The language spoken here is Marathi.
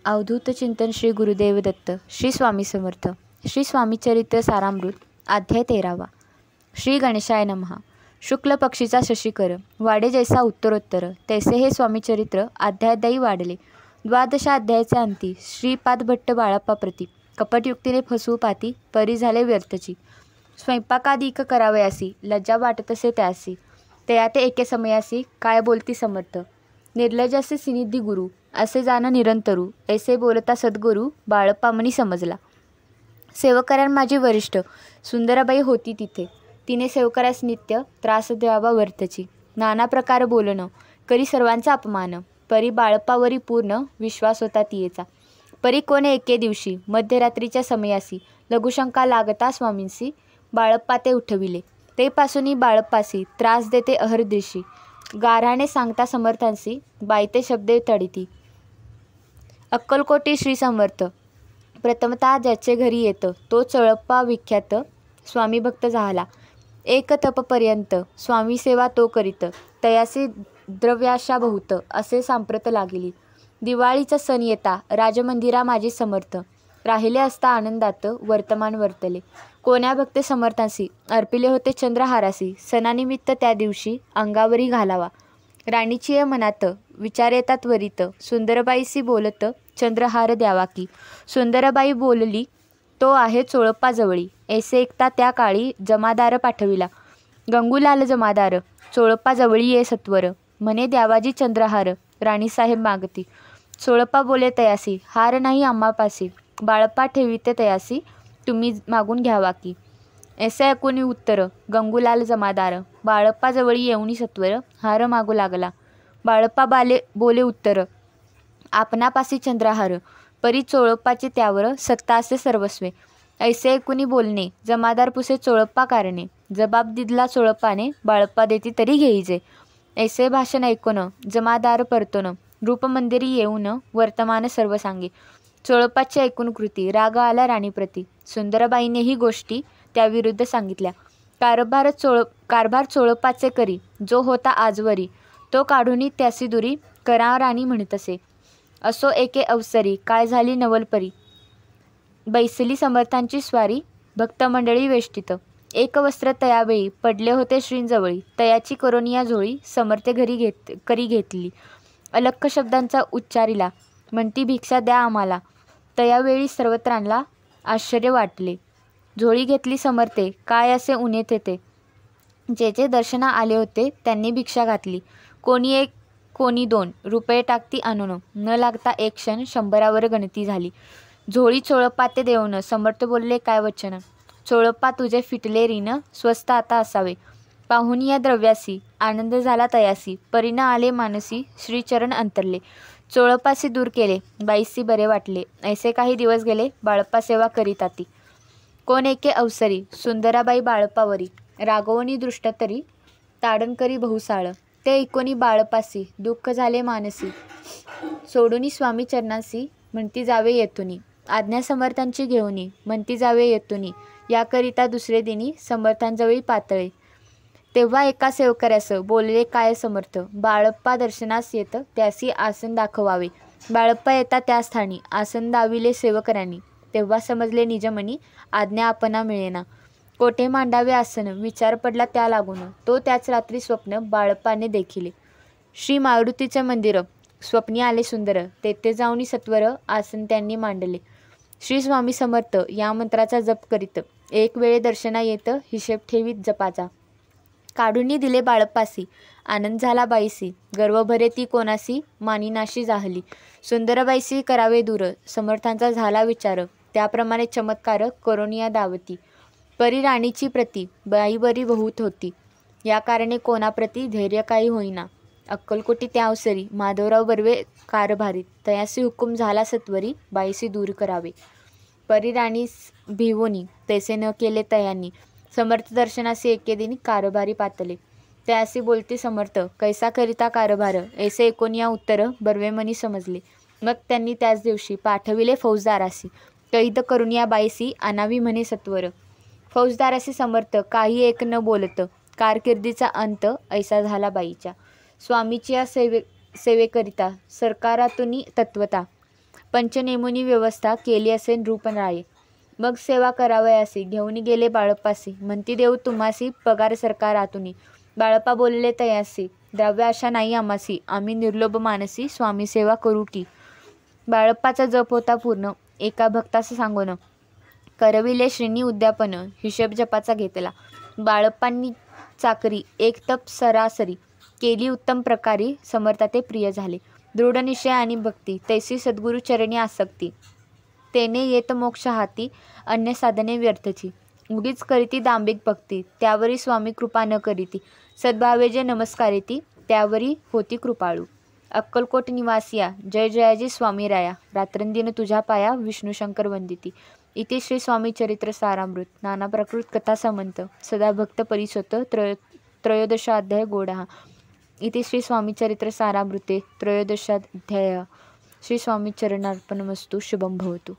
अवधूत चिंतन श्री गुरुदेव दत्त श्री स्वामी समर्थ श्री स्वामी चरित्र सारामृत अध्याय 13वा. श्री गणेशाय नमः. शुक्ल पक्षीचा शशिकर वाडे जैसा उत्तरोत्तर तैसे हे स्वामीचरित्र अध्यायदायी वाढले. द्वादशा अध्यायाचे अंती श्रीपाद भट्ट बाळप्पा प्रती कपटयुक्तीने फसवू पाती परी झाले व्यर्थची. स्वयंपाकादिक करावयासी लज्जा वाटतसे त्यासी तया ते एके समयासी काय बोलती समर्थ. निर्लजासे सिनिधी गुरु असे जाण निरंतरू ऐसे बोलता सद्गुरू बाळप्पा मनी समजला. सेवकऱ्यां माझी वरिष्ठ सुंदराबाई होती तिथे. तिने सेवकऱ्यास नित्य त्रास द्यावा वर्तची. नाना प्रकार बोलणं करी सर्वांचा अपमान. परी बाळप्पावरी पूर्ण विश्वास होता तियेचा. परी कोणे एके दिवशी मध्यरात्रीच्या समयासी लघुशंका लागता स्वामींसी बाळप्पा ते उठविले. ते पासूनी बाळप्पासी त्रास देते अहर्दिशी. गाऱ्हाणे सांगता समर्थांसी बायते शब्दे तडिती. अक्कलकोटी श्री समर्थ प्रथमतः ज्याचे घरी येतं तो चोळप्पा विख्यात स्वामी भक्त झाला. एक तपपर्यंत स्वामी सेवा तो करीत तयासी द्रव्याशा बहुत असे सांप्रत लागली. दिवाळीचा सण येता राजमंदिरा माझी समर्थ राहिले असता आनंदात वर्तमान वर्तले. कोण्या भक्ते समर्थांसी अर्पिले होते चंद्रहारासी सणानिमित्त त्या दिवशी अंगावरी घालावा. राणीची मनात विचार येतात त्वरित सुंदरबाईसी बोलत चंद्रहार द्यावा की. सुंदरबाई बोलली तो आहे चोळप्पाजवळी. ऐसे एकता त्या काळी जमादार पाठविला. गंगूलाल जमादार चोळप्पाजवळी ये सत्वर म्हणे द्यावाजी चंद्रहार राणीसाहेब मागती. चोळप्पा बोले तयासी हार नाही आम्हापासी बाळप्पा ठेविते तयासी तुम्ही मागून घ्यावा की. ऐसे ऐकून उत्तर गंगूलाल जमादार बाळप्पाजवळी येऊनी सत्वर हार मागू लागला. बाळप्पा बोले उत्तर आपणापासी चंद्रहार परी चोळप्पाचे त्यावर सत्ता असे सर्वस्वे. ऐसे ऐकूनी बोलणे जमादार पुसे चोळप्पा कारणे. जबाब दिदला चोळप्पाने बाळप्पा देती तरी घेईजे. ऐसे भाषण ऐकून जमादार परतोन रूपमंदिरी येऊन वर्तमान सर्व सांगे. चोळप्पाची ऐकून कृती राग आला राणीप्रती. सुंदरबाईने ही गोष्टी त्याविरुद्ध सांगितल्या. कारभार चोळप्पाचे करी जो होता आजवरी तो काढूनी त्यासी दुरी करा राणी म्हणतसे. असो एके अवसरी काय झाली नवलपरी बैसली समर्थांची स्वारी भक्तमंडळी वेष्टित. एक वस्त्र तयावेळी पडले होते श्रींजवळी तयाची करोनिया झोळी समर्थे करी घेतली. अलख्ख शब्दांचा उच्चारिला म्हणती भिक्षा द्या आम्हाला. तयावेळी सर्वत्रांना आश्चर्य वाटले. झोळी घेतली समर्थे काय असे उणे तेथे. जे जे दर्शना आले होते त्यांनी भिक्षा घातली. कोणी 1 कोणी 2 रुपये टाकती आणून न लागता एक क्षण 100वर गणती झाली. झोळी चोळप्पा ते देऊन समर्थ बोलले काय वचन. चोळप्पा तुझे फिटले ऋण स्वस्त आता असावे. पाहून या द्रव्यासी आनंद झाला तयासी परीन आले मानसी श्रीचरण अंतरले. चोळप्पासी दूर केले बाईसी बरे वाटले. ऐसे काही दिवस गेले बाळप्पा सेवा करीत आती. कोण एके अवसरी सुंदराबाई बाळप्पावरी रागवणी दृष्ट तरी ताडण करी बहुसाळ. ते ऐकोनी बाळप्पासी दुःख झाले मानसी. सोडूनी स्वामी चरणांसी म्हणती जावे येतुनी. आज्ञा समर्थांची घेऊनी म्हणती जावे येतुनी. याकरिता दुसरे दिनी समर्थांजवळी पातळे. तेव्हा एका सेवकऱ्यास बोलले काय समर्थ बाळप्पा दर्शनास येत त्यासी आसन दाखवावे. बाळप्पा येता त्या स्थानी आसन दाविले सेवकऱ्यांनी. तेव्हा समजले निजमनी आज्ञा आपणा मिळेना. कोठे मांडावे आसन विचार पडला त्या लागून. तो त्याच रात्री स्वप्न बाळप्पाने देखिले. श्री मारुतीचे मंदिर स्वप्नी आले सुंदर तेथे जाऊनी सत्वर आसन त्यांनी मांडले. श्री स्वामी समर्थ या मंत्राचा जप करीत एक वेळे दर्शना येत हिशेब ठेवीत जपाचा. काढूनी दिले बाळप्पासी आनंद झाला बाईसी. गर्व भरे ती कोणासी मानिनाशी जाहली. सुंदरबाईसी करावे दूर समर्थांचा झाला विचार. त्याप्रमाणे चमत्कार करोनिया दावती. परी राणीची प्रती बाईवरी बहुत होती. या कारणे कोणाप्रती धैर्य काही होईना. अक्कलकोटी त्या अवसरी माधवराव बर्वे कारभारीत तयासी हुकूम झाला सत्वरी बाईसी दूर करावे. परी राणीस भिवोनी तैसे न केले तयांनी समर्थ दर्शनासी एके दिनी कारभारी पातले. त्यासी बोलती समर्थ कैसा करिता कारभार ऐसे एकोनिया उत्तर बर्वेमनी समजले. मग त्यांनी त्याच दिवशी पाठविले फौजदारासी कैद करून या बाईसी आणावी म्हणे सत्वर. फौजदारासी समर्थ काही एक न बोलत. कारकिर्दीचा अंत ऐसा झाला बाईच्या. स्वामीच्या सेवेकरिता सरकारातून तत्वता पंचनेमुनी व्यवस्था केली असे नृपराये. मग सेवा करावयासी घेऊन गेले बाळप्पासी. म्हणती देऊ तुम्हासी पगार सरकार आतुनी. बाळप्पा बोलले तयासी द्रव्य आशा नाही आम्हासी. आम्ही निर्लोभ मानसी स्वामी सेवा करू की. बाळप्पाचा जप होता पूर्ण. एका भक्तास सांगून करविले श्रीनी उद्यापन. हिशोब जपाचा घेतला. बाळप्पांनी चाकरी एक तप सरासरी केली उत्तम प्रकारे. समर्था ते प्रिय झाले. दृढ निश्चय आणि भक्ती तैसी सद्गुरु चरणी आसक्ती. तेने येत मोक्ष हाती अन्य साधने व्यर्थची. उगीच करीती दांभिक भक्ती त्यावरी स्वामी कृपा न करीती. सद्भावे जे नमस्कारिती त्यावरी होती कृपाळू. अक्कलकोट निवासिया जय जयाजी स्वामी राया. रात्रंदिन तुझ्या पाया विष्णुशंकर वंदिती. इथे श्री स्वामी चरित्र सारामृत. नाना प्राकृत कथा समंत सदा भक्त परिसोत त्रयोदशाध्याय गोडहा. इथे श्री स्वामी चरित्र सारामृते त्रयोदशाध्याय. श्री स्वामी चरणार्पणमस्तु. शुभम भवतु.